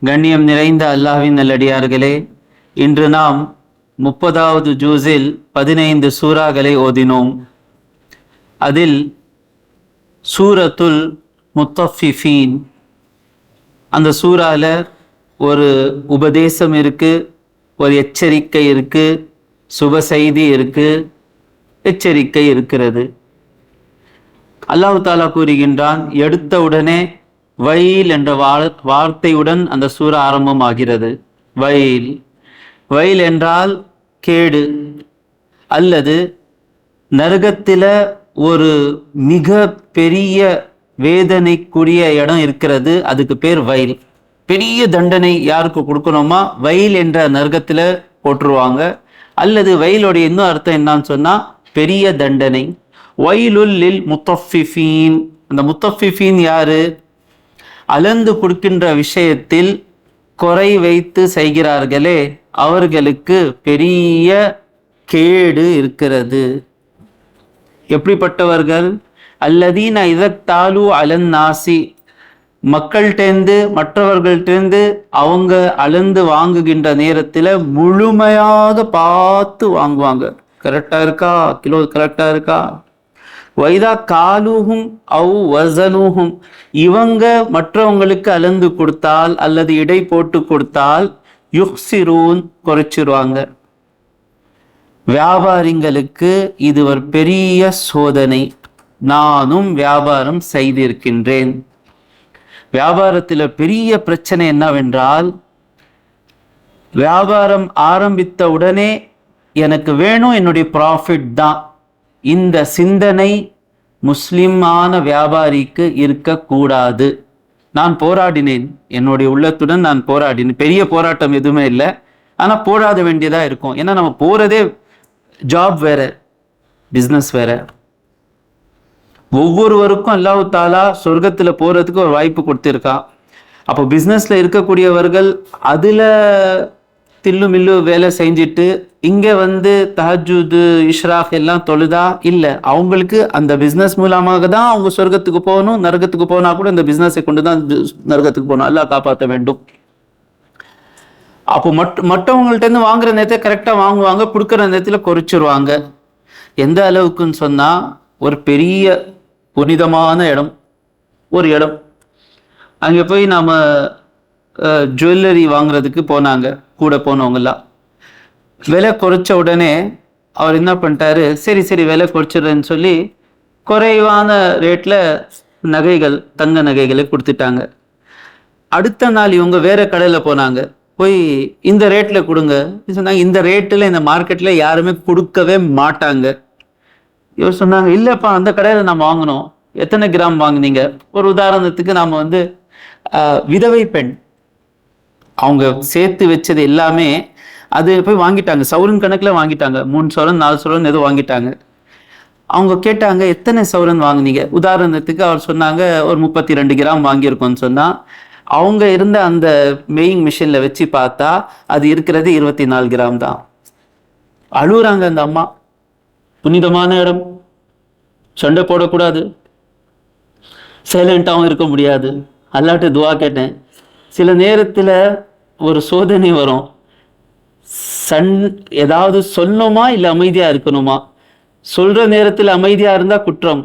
கண்ணியம் நிறைந்த அல்லாஹ்வின் நல்லடியார்களே, இன்று நாம் 30வது ஜூஸில் 15 சூறாக்களை ஓதினோம். அதில் சூரத்துல் முத்தஃபிஃபீன், அந்த சூறால ஒரு உபதேசம் இருக்கு, ஒரு எச்சரிக்கை இருக்கு, சுப செய்தி இருக்கு, எச்சரிக்கை இருக்கிறது. அல்லாஹ் தாலா கூறுகின்றான், எடுத்த உடனே வயல் என்ற வார்த்தையுடன் அந்த சூரா ஆரம்பமாகிறது. வயல் வயல் என்றால் கேடு, அல்லது நரகத்தில ஒரு மிக பெரிய வேதனைக்குரிய இடம் இருக்கிறது, அதுக்கு பேர் வயல். பெரிய தண்டனை யாருக்கு கொடுக்கணுமா வயல் என்ற நரகத்துல போட்டுருவாங்க. அல்லது வயலுடைய இன்னும் அர்த்தம் என்னன்னு சொன்னா பெரிய தண்டனை. வயலுல் லில் முத்தஃபிஃபீன். அந்த முத்தஃபிஃபீன் யாரு? அளந்து கொடுக்கின்ற விஷயத்தில் குறை வைத்து செய்கிறார்களே, அவர்களுக்கு பெரிய கேடு இருக்கிறது. எப்படிப்பட்டவர்கள்? அல்லதீன இதத்தாலு அலன் நாசி, மக்கள்கிட்டேந்து மற்றவர்கள்டேந்து அவங்க அளந்து வாங்குகின்ற நேரத்தில் முழுமையாக பார்த்து வாங்குவாங்க. கரெக்டா இருக்கா, கிலோ கரெக்டா இருக்கா? வைதா காலுஹும் அவு வசனுஹும், இவங்க மற்றவங்களுக்கு அளந்து கொடுத்தால் அல்லது இடை போட்டு கொடுத்தால் யுக்சிரூன், குறைச்சிருவாங்க. வியாபாரிங்களுக்கு இது ஒரு பெரிய சோதனை. நானும் வியாபாரம் செய்திருக்கின்றேன். வியாபாரத்தில் பெரிய பிரச்சனை என்னவென்றால், வியாபாரம் ஆரம்பித்த உடனே எனக்கு வேணும் என்னுடைய ப்ராஃபிட் தான். இந்த சிந்தனை முஸ்லிமான வியாபாரிக்கு இருக்கக்கூடாது. நான் போராடினேன், என்னுடைய உள்ளத்துடன் நான் போராடினேன். பெரிய போராட்டம் எதுவுமே இல்லை, ஆனால் போராட வேண்டியதா இருக்கும். ஏன்னா நம்ம போறதே ஜாப் வேற, பிஸ்னஸ் வேற. ஒவ்வொருவருக்கும் அல்லாஹ் தாலா சொர்க்கத்துல போறதுக்கு ஒரு வாய்ப்பு கொடுத்திருக்கான். அப்போ பிஸ்னஸ்ல இருக்கக்கூடியவர்கள் அதுல தில்லு மில்லு வேலை செஞ்சுட்டு இங்க தஹஜுது இஷ்ராக் எல்லாம் தொழுதா இல்லை, அவங்களுக்கு அந்த பிஸ்னஸ் மூலமாக தான் அவங்க சொர்க்கத்துக்கு போகணும். நரகத்துக்கு போனா கூட இந்த பிஸ்னஸை கொண்டு தான் நரகத்துக்கு போகணும். அல்லாஹ் காப்பாற்ற வேண்டும். அப்போ மற்றவங்கள்ட்ட இருந்து வாங்குற நேரத்தை கரெக்டா வாங்குவாங்க, கொடுக்குற நேரத்தில் குறைச்சிருவாங்க. எந்த அளவுக்குன்னு சொன்னா, ஒரு பெரிய புனிதமான இடம், ஒரு இடம், அங்கே போய் நாம ஜுவல்லரி வாங்குறதுக்கு போனாங்க. கூட போனவங்கெல்லாம் விலை குறைச்ச உடனே அவர் என்ன பண்ணிட்டாரு, சரி சரி விலை குறைச்சிடுறேன்னு சொல்லி குறைவான ரேட்ல நகைகள், தங்க நகைகளை கொடுத்துட்டாங்க. அடுத்த நாள் இவங்க வேற கடையில் போனாங்க. போய் இந்த ரேட்ல கொடுங்க சொன்னாங்க. இந்த ரேட்டில் இந்த மார்க்கெட்ல யாருமே கொடுக்கவே மாட்டாங்க. இவர் சொன்னாங்க, இல்லைப்பா அந்த கடையில் நம்ம வாங்கினோம். எத்தனை கிராம் வாங்கினீங்க? ஒரு உதாரணத்துக்கு நாம விதவை பெண், அவங்க சேர்த்து வச்சது எல்லாமே அது போய் வாங்கிட்டாங்க. சவரன் கணக்கில் வாங்கிட்டாங்க. 3 சவரன் 4 சவரன் ஏதோ வாங்கிட்டாங்க. அவங்க கேட்டாங்க, எத்தனை சவரன் வாங்கினீங்க? உதாரணத்துக்கு அவர் சொன்னாங்க, ஒரு 32 கிராம் வாங்கியிருக்கோன்னு சொன்னா, அவங்க இருந்த அந்த மெயிங் மிஷின்ல வச்சு பார்த்தா அது இருக்கிறது 24 கிராம் தான். அழுகுறாங்க அந்த அம்மா. புனிதமான இடம், சண்டை போடக்கூடாது, சைலண்டாகவும் இருக்க முடியாது. அல்லாட்ட துவா கேட்டேன். சில நேரத்தில் ஒரு சோதனை வரும். ஏதாவது சொல்லணுமா இல்லை அமைதியா இருக்கணுமா? சொல்ற நேரத்தில் அமைதியா இருந்தா குற்றம்,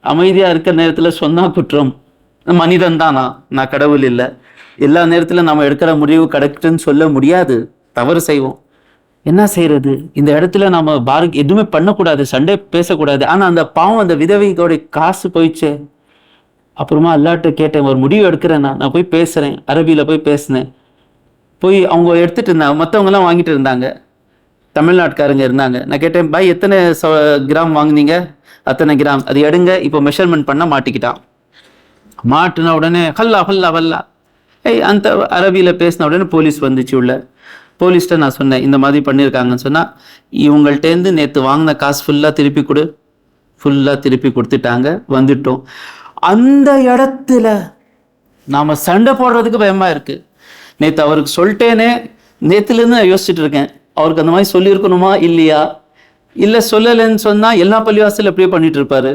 அமைதியா இருக்கிற நேரத்தில் சொன்னா குற்றம். மனிதன் தான், நான் கடவுள் இல்லை. எல்லா நேரத்தில் நம்ம எடுக்கிற முடிவு கரெக்டுன்னு சொல்ல முடியாது, தவறு செய்வோம். என்ன செய்யறது? இந்த இடத்துல நம்ம எதுவுமே பண்ணக்கூடாது, சண்டை பேசக்கூடாது. ஆனா அந்த பாவம், அந்த விதவையோட காசு போயிடுச்சு. அப்புறமா அல்லாட்ட கேட்டேன், ஒரு முடிவு எடுக்கிறேன், நான் போய் பேசுறேன். அரபியில போய் பேசினேன். போய் அவங்க எடுத்துட்டு இருந்தாங்க, மற்றவங்க எல்லாம் வாங்கிட்டு இருந்தாங்க. தமிழ்நாட்டுக்காரங்க இருந்தாங்க. நான் கேட்டேன், பாய் எத்தனை கிராம் வாங்கினீங்க? அத்தனை கிராம். அது எடுங்க, இப்போ மெஷர்மெண்ட் பண்ண மாட்டிக்கிட்டான். மாட்டின உடனே ஹல்லா ஹல்லா ஹல்லா அந்த அரபியில பேசின உடனே போலீஸ் வந்துச்சு உள்ள. போலீஸ்கிட்ட நான் சொன்னேன், இந்த மாதிரி பண்ணியிருக்காங்கன்னு சொன்னா, இவங்கள்ட்டேருந்து நேற்று வாங்கின காசு ஃபுல்லா திருப்பி கொடு. ஃபுல்லா திருப்பி கொடுத்துட்டாங்க. வந்துட்டோம். அந்த இடத்துல நாம சண்டை போடுறதுக்கு பயமா இருக்கு. நேற்று அவருக்கு சொல்லிட்டேனே, நேற்றுலேருந்து நான் யோசிச்சுட்டு இருக்கேன், அவருக்கு அந்த மாதிரி சொல்லியிருக்கணுமா இல்லையா? இல்லை சொல்லலைன்னு சொன்னா எல்லா பள்ளிவாசல் எப்படியோ பண்ணிட்டு இருப்பாரு.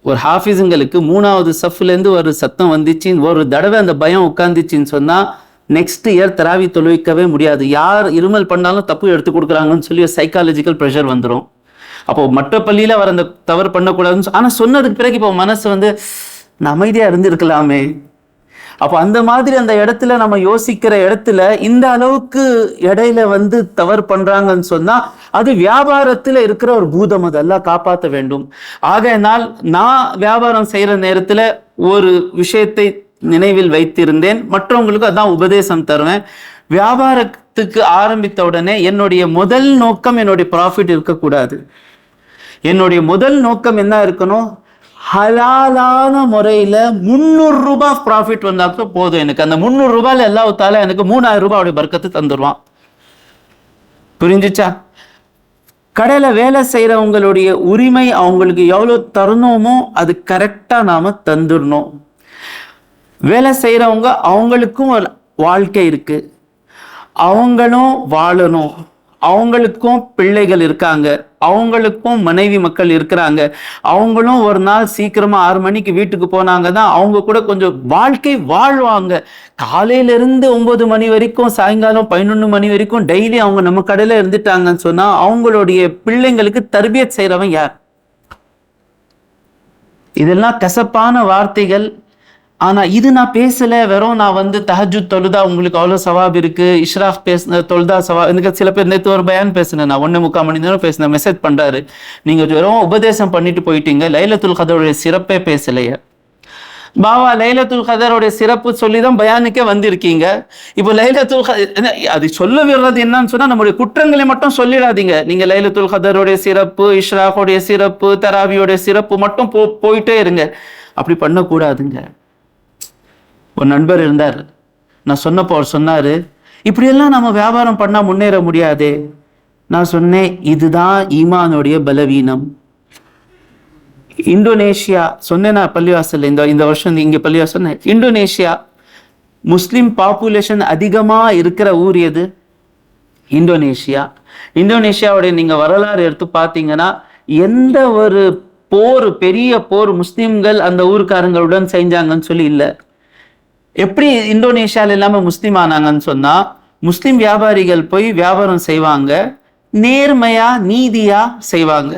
ஒரு ஹாஃபிஸுங்களுக்கு 3வது சஃப்லேருந்து ஒரு சத்தம் வந்துச்சு, ஒரு தடவை அந்த பயம் உட்காந்துச்சின்னு சொன்னா நெக்ஸ்ட் இயர் தராவி தொழுவிக்கவே முடியாது. யார் இருமல் பண்ணாலும் தப்பு எடுத்து கொடுக்குறாங்கன்னு சொல்லி சைக்காலஜிக்கல் ப்ரெஷர் வந்துடும். அப்போ மற்ற பள்ளியில அவர் அந்த தவறு பண்ணக்கூடாதுன்னு ஆனால் சொன்னதுக்கு பிறகு இப்போ மனசு வந்து நான் அமைதியா இருந்திருக்கலாமே. அப்போ அந்த மாதிரி அந்த இடத்துல நம்ம யோசிக்கிற இடத்துல இந்த அளவுக்கு இடையில வந்து தவறு பண்றாங்கன்னு சொன்னா அது வியாபாரத்துல இருக்கிற ஒரு பூதம், அதெல்லாம் காப்பாற்ற வேண்டும். ஆகையினால் நான் வியாபாரம் செய்யற நேரத்துல ஒரு விஷயத்தை நினைவில் வைத்திருந்தேன், மற்றவங்களுக்கு அதான் உபதேசம் தருவேன். வியாபாரத்துக்கு ஆரம்பித்த உடனே என்னுடைய முதல் நோக்கம் என்னுடைய ப்ராஃபிட் இருக்கக்கூடாது. என்னுடைய முதல் நோக்கம் என்ன இருக்கணும், ஹலாலான முறையில 300 ரூபாய் ப்ராஃபிட் வந்தாக்க போதும். எனக்கு அந்த 300 ரூபாயில அல்லாஹ் எனக்கு 3000 ரூபாய் பர்க்கத்து தந்துடுவான். புரிஞ்சுச்சா? கடையில வேலை செய்யறவங்களுடைய உரிமை அவங்களுக்கு எவ்வளவு தரணுமோ அது கரெக்டா நாம தந்துடணும். வேலை செய்யறவங்க அவங்களுக்கும் ஒரு வாழ்க்கை இருக்கு, அவங்களும் வாழணும், அவங்களுக்கும் பிள்ளைகள் இருக்காங்க, அவங்களுக்கும் மனைவி மக்கள் இருக்கிறாங்க, அவங்களும் ஒரு நாள் சீக்கிரமா 6 மணிக்கு வீட்டுக்கு போனாங்க தான் அவங்க கூட கொஞ்சம் வாழ்க்கை வாழ்வாங்க. காலையில இருந்து 9 மணி வரைக்கும் சாயங்காலம் 11 மணி வரைக்கும் டெய்லி அவங்க நம்ம கடையில இருந்துட்டாங்கன்னு சொன்னா அவங்களுடைய பிள்ளைங்களுக்கு தர்பியத் செய்யறவன் யார்? இதெல்லாம் கசப்பான வார்த்தைகள். ஆனா இது நான் பேசல, வெறும் நான் வந்து தஹஜுத் தொழுதா உங்களுக்கு அவ்வளவு சவாப் இருக்கு, இஷ்ராஃப் பேசின தொழுதா சவாப். எனக்கு சில பேர் நேற்று ஒரு பயான் பேசினேன், நான் 1.25 மணி நேரம் பேசினேன், மெசேஜ் பண்றாரு, நீங்க வெறும் உபதேசம் பண்ணிட்டு போயிட்டீங்க, லைலத்துல் கதருடைய சிறப்பே பேசலையே. பாவா லைலத்துல் கதருடைய சிறப்பு சொல்லிதான் பயானுக்கே வந்திருக்கீங்க. இப்போ லைலத்துல் அது சொல்ல விடுறது என்னன்னு சொன்னா நம்முடைய குற்றங்களை மட்டும் சொல்லிடாதீங்க. நீங்க லைலத்துல் கதருடைய சிறப்பு, இஷ்ராஃபுடைய சிறப்பு, தராவியோடைய சிறப்பு மட்டும் போயிட்டே இருங்க. அப்படி பண்ணக்கூடாதுங்க. ஒரு நண்பர் இருந்தார், நான் சொன்னப்போ அவர் சொன்னாரு, இப்படியெல்லாம் நம்ம வியாபாரம் பண்ணா முன்னேற முடியாது. நான் சொன்னேன், இதுதான் ஈமானுடைய பலவீனம். இந்தோனேஷியா சொன்னேன் நான் பள்ளிவாசல், இந்த வருஷம் இங்க பள்ளிவாசல். இந்தோனேஷியா முஸ்லிம் பாப்புலேஷன் அதிகமா இருக்கிற ஊர் எது? இந்தோனேஷியா. இந்தோனேஷியாவுடைய நீங்க வரலாறு எடுத்து பார்த்தீங்கன்னா எந்த ஒரு போர், பெரிய போர் முஸ்லிம்கள் அந்த ஊருக்காரங்களுடன் செஞ்சாங்கன்னு சொல்லி இல்லை. எப்படி இந்தோனேஷியால இல்லாம முஸ்லீம் ஆனாங்கன்னு சொன்னா, முஸ்லிம் வியாபாரிகள் போய் வியாபாரம் செய்வாங்க, நேர்மையா நீதியா செய்வாங்க.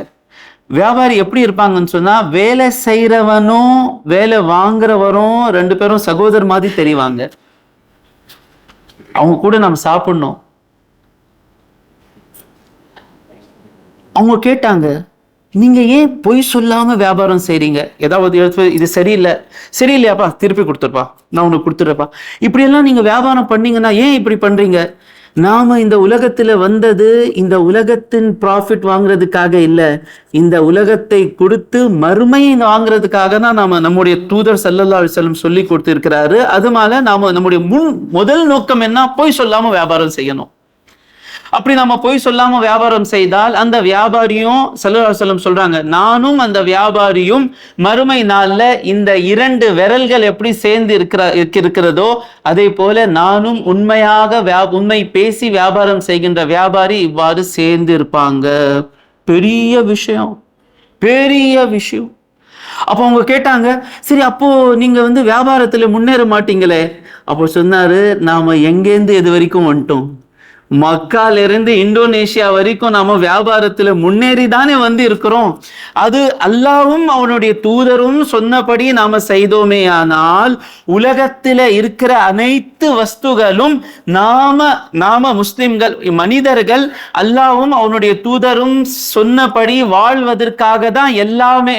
வியாபாரி எப்படி இருப்பாங்கன்னு சொன்னா, வேலை செய்யறவனும் வேலை வாங்குறவரும் 2 பேரும் சகோதரர் மாதிரி தெரிவாங்க. அவங்க கூட நம்ம சாப்பிடணும். அவங்க கேட்டாங்க, நீங்க ஏன் பொய் சொல்லாம வியாபாரம் செய்றீங்க? ஏதாவது இது சரியில்லை, சரியில்லையாப்பா திருப்பி கொடுத்துருப்பா, நான் உனக்கு கொடுத்துருப்பா. இப்படியெல்லாம் நீங்க வியாபாரம் பண்ணீங்கன்னா ஏன் இப்படி பண்றீங்க? நாம இந்த உலகத்துல வந்தது இந்த உலகத்தின் ப்ராஃபிட் வாங்குறதுக்காக இல்லை, இந்த உலகத்தை கொடுத்து மறுமையை வாங்குறதுக்காக தான் நாம நம்முடைய தூதர் ஸல்லல்லாஹு அலைஹி வஸல்லம் சொல்லி கொடுத்திருக்கிறாரு. அதனால நாம நம்முடைய முதல் நோக்கம் என்ன, பொய் சொல்லாம வியாபாரம் செய்யணும். அப்படி நம்ம போய் சொல்லாம வியாபாரம் செய்தால் அந்த வியாபாரியும் ஸல்லல்லாஹு அலைஹி வஸல்லம் சொல்றாங்க, நானும் அந்த வியாபாரியும் மறுமை நாள்ல இந்த 2 விரல்கள் எப்படி சேர்ந்து இருக்கிறதோ அதே போல நானும் உண்மையாக உண்மை பேசி வியாபாரம் செய்கின்ற வியாபாரி இவ்வாறு சேர்ந்து இருப்பாங்க. பெரிய விஷயம், பெரிய விஷயம். அப்போ அவங்க கேட்டாங்க, சரி அப்போ நீங்க வந்து வியாபாரத்துல முன்னேற மாட்டீங்களே? அப்போ சொன்னாரு, நாம எங்கேருந்து எது வரைக்கும் வந்துட்டோம்? மக்கால இருந்து இந்தோனேஷியா வரைக்கும் நாம வியாபாரத்துல முன்னேறி தானே வந்து இருக்கிறோம். அது அல்லாஹ்வும் அவனுடைய தூதரும் சொன்னபடி நாம செய்தோமே ஆனால் உலகத்துல இருக்கிற அனைத்து வஸ்துகளும் நாம முஸ்லிம்கள் மனிதர்கள் அல்லாஹ்வும் அவனுடைய தூதரும் சொன்னபடி வாழ்வதற்காக தான்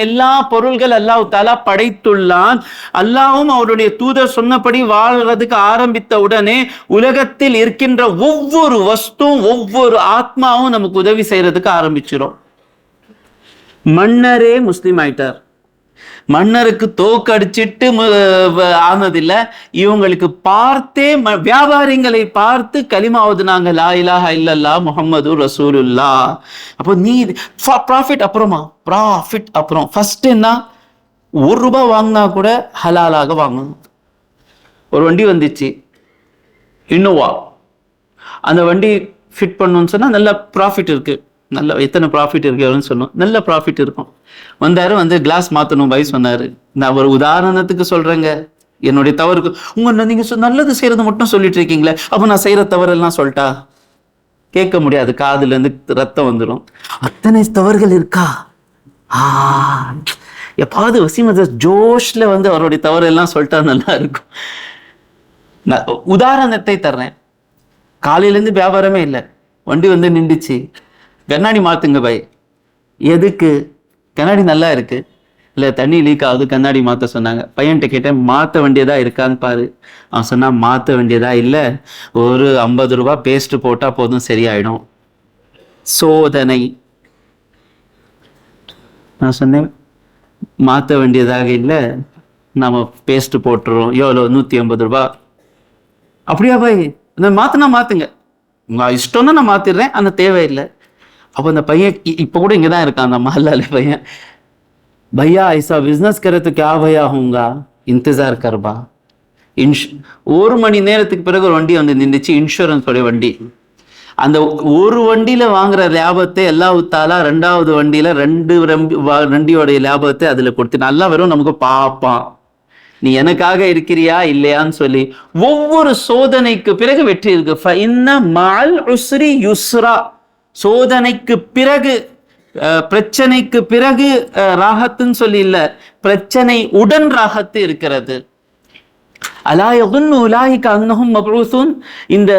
எல்லா பொருள்கள் அல்லாஹ் தஆலா படைத்துள்ளான். அல்லாஹ்வும் அவருடைய தூதர் சொன்னபடி வாழ்வதற்கு ஆரம்பித்த உடனே உலகத்தில் இருக்கின்ற ஒவ்வொரு வஸ்துவும் ஒவ்வொரு ஆத்மாவும் நமக்கு உதவி செய்யறதுக்கு ஆரம்பிச்சிடும். மன்னரே முஸ்லிம் ஆயிட்டார். மன்னருக்கு தோக்கடிச்சிட்டு ஆனதில்லை, இவங்களுக்கு பார்த்தே வியாபாரிகளை பார்த்து கலிமா ஓதுனாங்க, லா இலாஹா இல்லல்லாஹ் முஹம்மது ரசூலுல்லாஹ். அப்போ நீ ப்ராஃபிட் அப்புறமா, ப்ராஃபிட் அப்புறம். ஃபர்ஸ்ட் என்ன, 1 ரூபாய் வாங்கினா கூட ஹலாலாக வாங்கணும். ஒரு வண்டி வந்துச்சு, இன்னோவா. அந்த வண்டி ஃபிட் பண்ணணும்னு சொன்னா நல்ல ப்ராஃபிட் இருக்கு, நல்ல எத்தனை ப்ராஃபிட் இருக்கு சொன்னோம், நல்ல ப்ராஃபிட் இருக்கும். வந்தாரு, வந்து கிளாஸ் மாத்தணும் பை சொன்னாரு. நான் ஒரு உதாரணத்துக்கு சொல்றேங்க, என்னுடைய தவறுக்கு நீங்க நல்லது செய்யறது மட்டும் சொல்லிட்டு இருக்கீங்களே, அப்ப நான் செய்யற தவறெல்லாம் சொல்லிட்டா கேட்க முடியாது, காதுல இருந்து ரத்தம் வந்துடும். அத்தனை தவறுகள் இருக்கா? எப்பாவது வசீம் ஜோஷ்ல அவருடைய தவறு எல்லாம் சொல்லிட்டா நல்லா இருக்கும். உதாரணத்தை தர்றேன். காலையில இருந்து வியாபாரமே இல்லை, வண்டி நின்றுச்சு, கண்ணாடி மாத்துங்க பாய். எதுக்கு? கண்ணாடி நல்லா இருக்கு, இல்லை தண்ணி லீக் ஆகுது, கண்ணாடி மாற்ற சொன்னாங்க. பையன்கிட்ட கேட்டேன், மாற்ற வேண்டியதா இருக்கான்னு பாரு. அவன் சொன்னா மாற்ற வேண்டியதா இல்லை, ஒரு 50 ரூபாய் பேஸ்ட் போட்டா போதும் சரியாயிடும். சோதனை. நான் சொன்னேன் மாற்ற வேண்டியதாக இல்லை, நம்ம பேஸ்ட் போட்டுறோம், எவ்வளோ 150 ரூபாய். அப்படியா பாய், மாத்தினா மாத்துங்க, உங்க இஷ்டம்னா நான் மாத்திடுறேன், அந்த தேவையில்லை. அப்போ அந்த பையன் இப்போ கூட இங்கே தான் இருக்கான், அந்த மஹல்லால பையன். भैया ऐसा बिजनेस करे तो क्या भैया होगा, इंतजार करबा. ஒரு மணி நேரத்துக்கு பிறகு ஒரு வண்டி நின்றுச்சு, இன்சூரன்ஸ் உடைய வண்டி. அந்த ஒரு வண்டியில வாங்குற லாபத்தை அல்லாஹ் தஆலா ரெண்டாவது வண்டியில வண்டியோடைய லாபத்தை அதுல கொடுத்து நல்லா வரும். நமக்கு பாப்பான், நீ எனக்காக இருக்கிறியா இல்லையான்னு சொல்லி. ஒவ்வொரு சோதனைக்கு பிறகு வெற்றி இருக்கு. ஃபஇன்ன மஅல் உஸ்ரி யுஸ்ரா. சோதனைக்கு பிறகு, பிரச்சனைக்கு பிறகு ராகத்துன்னு சொல்லி இல்ல, பிரச்சனை உடன் ராகத்து இருக்கிறது. அலா யظنு உலாயிக அன்னஹும் மப்ஊஸூன். இந்த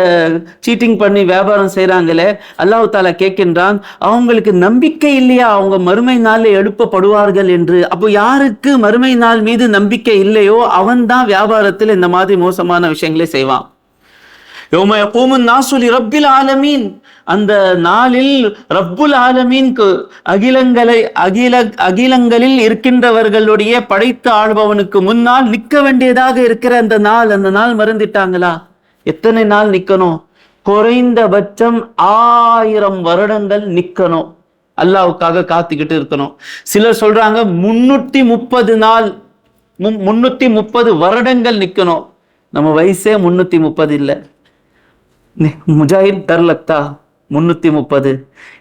சீட்டிங் பண்ணி வியாபாரம் செய்யறாங்களே, அல்லாஹ் தஆலா கேட்கின்றான், அவங்களுக்கு நம்பிக்கை இல்லையா அவங்க மறுமை நாளில் எழுப்பப்படுவார்கள் என்று. அப்போ யாருக்கு மறுமை நாள் மீது நம்பிக்கை இல்லையோ அவன் தான் வியாபாரத்தில் இந்த மாதிரி மோசமான விஷயங்களை செய்வான். யௌம யகூமுன் நாஸு லிரப்பில் ஆலமீன். அந்த நாளில் ரப்புல் ஆலமீன் அகிலங்களில் இருக்கின்றவர்களுடைய படைத்து ஆள்பவனுக்கு முன்னால் நிற்க வேண்டியதாக இருக்கிற அந்த நாள் மறந்துட்டாங்களா? எத்தனை நாள் நிக்கணும்? குறைந்தபட்சம் 1000 வருடங்கள் நிக்கணும், அல்லாஹ்வுக்காக காத்துக்கிட்டு இருக்கணும். சிலர் சொல்றாங்க 330 நாள், 330 வருடங்கள் நிக்கணும். நம்ம வயசே 330 இல்லை. முஜாஹித் டர் லக்தா 330.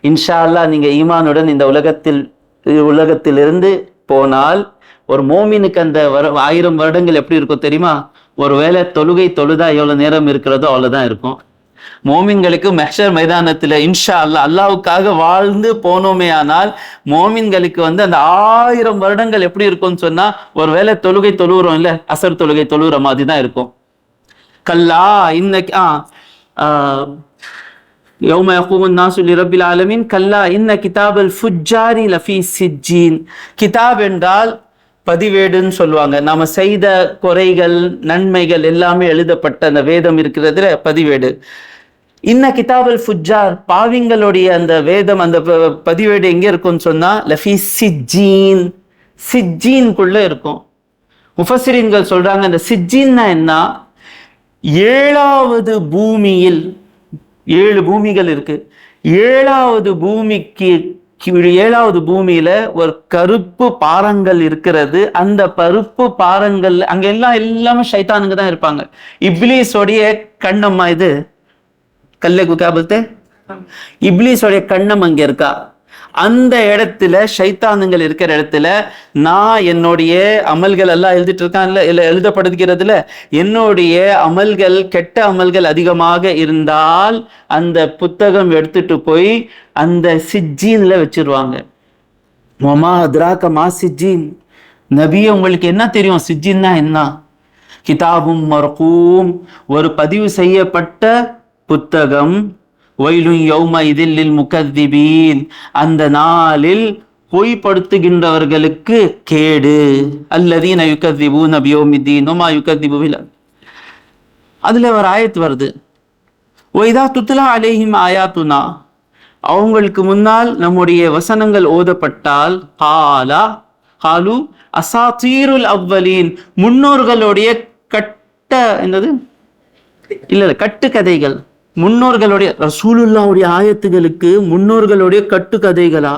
இன்ஷா அல்லாஹ் நீங்க ஈமானுடன் இந்த உலகத்திலிருந்து போனால் ஒரு மோமினுக்கு அந்த 1000 வருடங்கள் எப்படி இருக்கும் தெரியுமா? ஒருவேளை தொழுதா எவ்வளவு நேரம் இருக்கிறதோ அவ்வளவுதான் இருக்கும். மோமின்களுக்கு மஹ்ஷர் மைதானத்துல இன்ஷா அல்லாஹ் அல்லாஹ்வுக்காக வாழ்ந்து போனோமே ஆனால் மோமின்களுக்கு அந்த 1000 வருடங்கள் எப்படி இருக்கும்னு சொன்னா, ஒருவேளை தொழுகிறோம் இல்ல, அசர் தொழுகை தொழுகிற மாதிரி தான் இருக்கும். கல்லா இன்னைக்கு யௌம யகூமுன் நாஸு லிரப்பில் ஆலமீன் கல்லா இன்ன கிதாபல் ஃபுஜ்ஜாரி லஃபீ சிஜ்ஜீன். கிதாப் என்றால் பதிவேடுன்னு சொல்லுவாங்க. நாம செய்த குறைகள் நன்மைகள் எல்லாமே எழுதப்பட்ட அந்த வேதம் இருக்கிறதுல பதிவேடு. இன்ன கிதாபல் ஃபுஜ்ஜார், பாவிங்களுடைய அந்த வேதம், அந்த பதிவேடு எங்க இருக்கும்னு சொன்னா லஃபீ சிஜ்ஜீன், சிஜ்ஜீன்குள்ள இருக்கும். முஃபஸ்ஸிரீன்கள் சொல்றாங்க அந்த சிஜ்ஜீன்னா என்ன, 7வது பூமியில் 7 பூமிகள் இருக்கு. 7வது பூமியில ஒரு கருப்பு பாறங்கள் இருக்கிறது. அந்த கருப்பு பாறங்கள் அங்க எல்லாமே ஷைத்தானுங்க தான் இருப்பாங்க. இப்லீஸோடைய கண்ணம்மா இது கல்லே குகாபல்தே, இப்லீஸோடைய கண்ணம் அங்க இருக்கா. அந்த இடத்துல ஷைத்தானுங்கள் இருக்கிற இடத்துல நான் என்னுடைய அமல்கள் எல்லாம் எழுதிட்டு இருக்கான்ல, இல்ல எழுதப்படுகிறதுல என்னுடைய அமல்கள் கெட்ட அமல்கள் அதிகமாக இருந்தால் அந்த புத்தகம் எடுத்துட்டு போய் அந்த சிஜ்ஜீன்ல வச்சிருவாங்க. மமா அத்ராக மா சிஜ்ஜீன், நபியே உங்களுக்கு என்ன தெரியும் சிஜ்ஜீன்னா என்ன? கிதாபும் மர்கூம், ஒரு பதிவு செய்யப்பட்ட புத்தகம். வயலுன் யௌமஇதில் லில் முகத்திபீன், அந்த நாளில் பொய்ப்படுத்துகின்றவர்களுக்கு கேடு. அல்லதீன யுகத்திபூன பியௌமித்தீன் வமா யுகத்திபு பில். அதுல ஒரு ஆயத்து வருது, வைதா துத்லா அலைஹிம் ஆயாத்துனா, அவங்களுக்கு முன்னால் நம்முடைய வசனங்கள் ஓதப்பட்டால் காலு அசாத்தீருல் அவ்வலீன், முன்னோர்களுடைய கட்டுக்கதைகள். முன்னோர்களுடைய ரசூலுல்லாஹ்வுடைய ஆயத்துகளுக்கு முன்னோர்களுடைய கட்டுக்கதைகளா?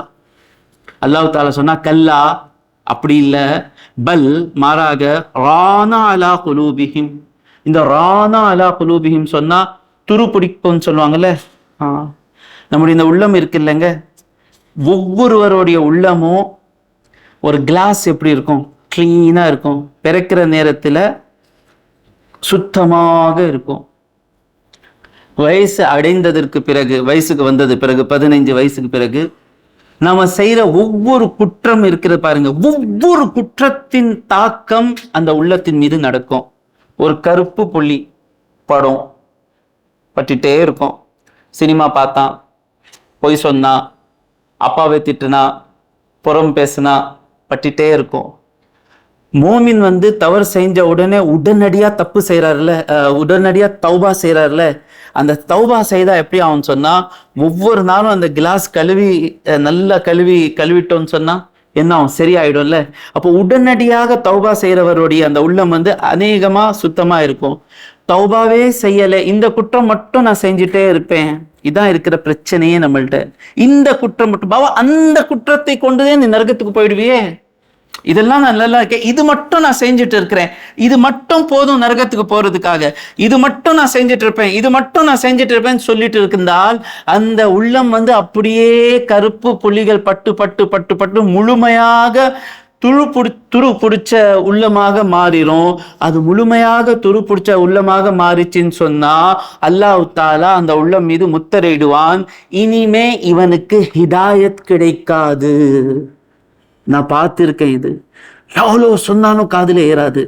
அல்லாஹ் தஆலா சொன்னா கல்லா, அப்படி இல்லை, பல் மாறாக ரானா அலா குலூபிஹிம். இந்த ரானா அலா குலூபிஹிம் சொன்னா துரு பிடிப்புன்னு சொல்லுவாங்கல்ல. நம்முடைய இந்த உள்ளம் இருக்கு இல்லைங்க, ஒவ்வொருவருடைய உள்ளமும் ஒரு கிளாஸ் எப்படி இருக்கும், கிளீனா இருக்கும். பிறக்கிற நேரத்துல சுத்தமாக இருக்கும். வயசு அடைந்ததற்கு பிறகு, வயசுக்கு வந்தது பிறகு, 15 வயசுக்கு பிறகு நாம செய்யற ஒவ்வொரு குற்றம் இருக்கிறது பாருங்க, ஒவ்வொரு குற்றத்தின் தாக்கம் அந்த உள்ளத்தின் மீது நடக்கும். ஒரு கருப்பு புள்ளி படம் பட்டுட்டே இருக்கும். சினிமா பார்த்தான், பொய் சொன்னா, அப்பாவை திட்டுனா, புறம் பேசுனா பட்டுட்டே இருக்கும். மோமின் தவறு செஞ்ச உடனே உடனடியா தப்பு செய்யறாருல, உடனடியா தௌபா செய்யறாருல, அந்த தௌபா செய்தா எப்படி அவன் சொன்னா, ஒவ்வொரு நாளும் அந்த கிளாஸ் நல்லா கழுவிட்டோன்னு சொன்னா என்ன அவன் சரியாயிடும்ல. அப்போ உடனடியாக தௌபா செய்யறவருடைய அந்த உள்ளம் அநேகமா சுத்தமா இருக்கும். தௌபாவே செய்யல, இந்த குற்றம் மட்டும் நான் செஞ்சுட்டே இருப்பேன், இதான் இருக்கிற பிரச்சனையே நம்மள்ட்ட. இந்த குற்றம் மட்டும் பாவா, அந்த குற்றத்தை கொண்டுதான் நீ நரகத்துக்கு போயிடுவியே. இதெல்லாம் நான் நல்லா இருக்கேன், இது மட்டும் நான் செஞ்சுட்டு இருக்கிறேன், இது மட்டும் போதும் நரகத்துக்கு போறதுக்காக, இது மட்டும் நான் செஞ்சுட்டு இருப்பேன், இது மட்டும் நான் செஞ்சுட்டு இருப்பேன்னு சொல்லிட்டு இருந்தால் அந்த உள்ளம் அப்படியே கருப்பு புள்ளிகள் பட்டு பட்டு பட்டு பட்டு முழுமையாக துரு பிடிச்ச உள்ளமாக மாறிடும். அது முழுமையாக துரு பிடிச்ச உள்ளமாக மாறிச்சின்னு சொன்னா அல்லாஹ் தாலா அந்த உள்ளம் மீது முத்திரையிடுவான், இனிமே இவனுக்கு ஹிதாயத் கிடைக்காது. நான் பார்த்திருக்கேன், இது எவ்வளோ சொன்னாலும் காதுல ஏறாது.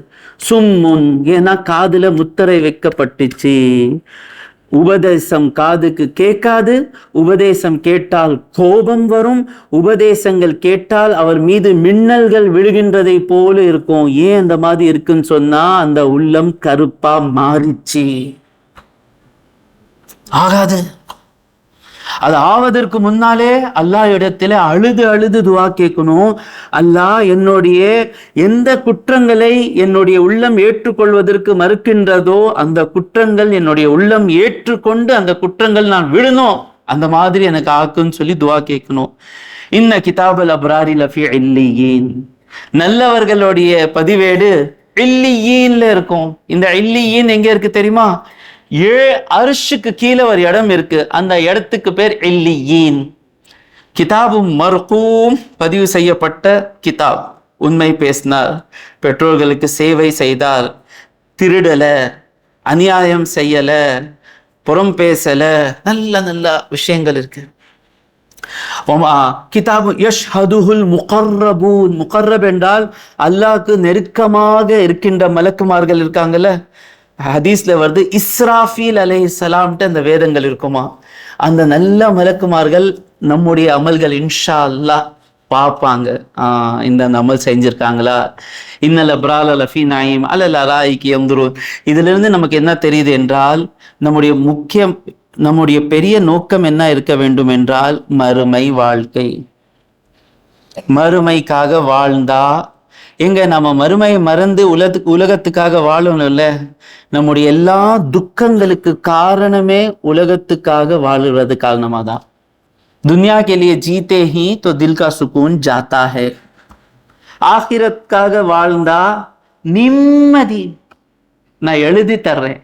சும்முன், ஏன்னா காதுல முத்திரை வைக்கப்பட்டுச்சு. உபதேசம் காதுக்கு கேட்காது, உபதேசம் கேட்டால் கோபம் வரும், உபதேசங்கள் கேட்டால் அவர் மீது மின்னல்கள் விழுகின்றதை போல இருக்கும். ஏன் அந்த மாதிரி இருக்குன்னு சொன்னா அந்த உள்ளம் கருப்பா மாறிச்சு. ஆகாது. அது ஆவதற்கு முன்னாலே அல்லாஹ் இடத்துல அழுது அழுது துவா கேட்கணும். அல்லாஹ் என்னுடைய எந்த குற்றங்களை என்னுடைய உள்ளம் ஏற்றுக்கொள்வதற்கு மறுக்கின்றதோ அந்த குற்றங்கள் என்னுடைய உள்ளம் ஏற்றுக்கொண்டு அந்த குற்றங்கள் நான் விடணும், அந்த மாதிரி எனக்கு ஆக்குன்னு சொல்லி துவா கேட்கணும். இன்ன கிதாபல் அப்ராரி லஃபி இல்லியீன், நல்லவர்களுடைய பதிவேடு இல்லியீன்ல இருக்கும். இந்த இல்லியீன் எங்க இருக்கு தெரியுமா? 7 அர்ஷுக்கு கீழே ஒரு இடம் இருக்கு, அந்த இடத்துக்கு பேர் இல்லியீன். கிதாபும் மர்கூம், பதிவு செய்யப்பட்ட கிதாப். உண்மை பேசினார், பெற்றோர்களுக்கு சேவை செய்தார், திருடல, அநியாயம் செய்யல, புறம் பேசல, நல்ல நல்ல விஷயங்கள் இருக்கு. கிதாபு யஷ்ஹதுஹுல் முகர்ரபூன், முகர்ரப் என்றால் அல்லாஹ்க்கு நெருக்கமாக இருக்கின்ற மலக்குமார்கள் இருக்காங்கல்ல. ஹதீஸ்ல வருது, இஸ்ராஃபீல் அலைஹிஸ்ஸலாம்ட்டு அந்த வேதங்கள் இருக்குமா, அந்த நல்ல மலக்குமார்கள் நம்முடைய அமல்கள் இன்ஷா அல்லாஹ் பார்ப்பாங்க. இந்த அமல் செஞ்சிருக்காங்களா. இன்னல பிரால லஃபி நாயிம் அல்ல அலாய்க்கு எந்துரும். இதுல இருந்து நமக்கு என்ன தெரியுது என்றால், நம்முடைய பெரிய நோக்கம் என்ன இருக்க வேண்டும் என்றால் மறுமை வாழ்க்கை. மறுமைக்காக வாழ்ந்தா எங்க நம்ம மறுமையை மறந்து உலகத்துக்காக வாழணும்ல. நம்முடைய எல்லா துக்கங்களுக்கு காரணமே உலகத்துக்காக வாழுறது காரணமா தான். दुनिया के लिए जीते ही तो दिल का सुकून जाता है. ஆகிரத்காக வாழ்ந்தா நிம்மதி. நான் எழுதி தர்றேன்.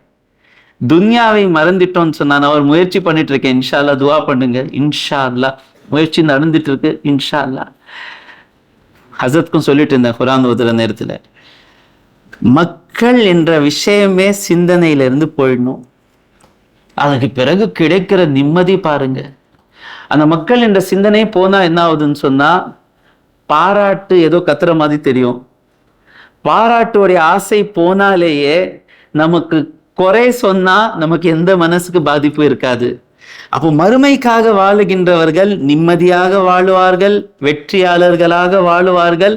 துன்யாவை மறந்துட்டோம்னு சொன்னா, நான் ஒரு முயற்சி பண்ணிட்டு இருக்கேன், இன்ஷா அல்லாஹ் துவா பண்ணுங்க. இன்ஷா அல்லாஹ் முயற்சி நடந்துட்டு இருக்கு. இன்ஷா அல்லாஹ் ஹசரத்துக்கும் சொல்லிட்டு இருந்தேன் குர்ஆன் ஓதுற நேரத்துல, மக்கள் என்ற விஷயமே சிந்தனையிலிருந்து போயிடணும். அதுக்கு பிறகு கிடைக்கிற நிம்மதி பாருங்க. அந்த மக்கள் என்ற சிந்தனை போனா என்ன ஆகுதுன்னு சொன்னா, பாராட்டு ஏதோ கத்துற மாதிரி தெரியும். பாராட்டுடைய ஆசை போனாலேயே நமக்கு குறை சொன்னா நமக்கு எந்த மனசுக்கு பாதிப்பு இருக்காது. அப்போ மறுமைக்காக வாழுகின்றவர்கள் நிம்மதியாக வாழுவார்கள், வெற்றியாளர்களாக வாழுவார்கள்.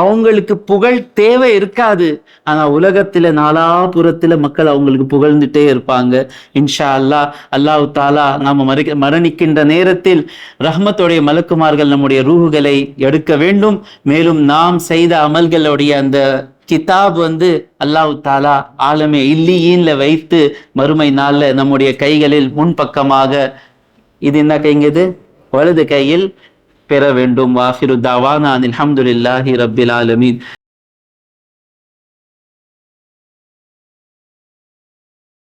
அவங்களுக்கு புகழ் தேவை இருக்காது. ஆனா உலகத்துல நாலாபுறத்துல மக்கள் அவங்களுக்கு புகழ்ந்துட்டே இருப்பாங்க. இன்ஷா அல்லாஹ், அல்லாஹ் தாலா நாம மரணிக்கின்ற நேரத்தில் ரஹ்மத்துடைய மலக்குமார்கள் நம்முடைய ரூஹுகளை எடுக்க வேண்டும். மேலும் நாம் செய்த அமல்களுடைய அந்த கிதாப் அல்லாஹ் தாலா ஆலமே இல்லியீன்ல வைத்து மறுமை நாள்ல நம்முடைய கைகளில் முன்பக்கமாக, இது என்ன கைங்கிறது, வலது கையில் பெற வேண்டும். வாஹிரு தாவானா அல்ஹம்துலில்லாஹி ரப்பில் ஆலமீன்.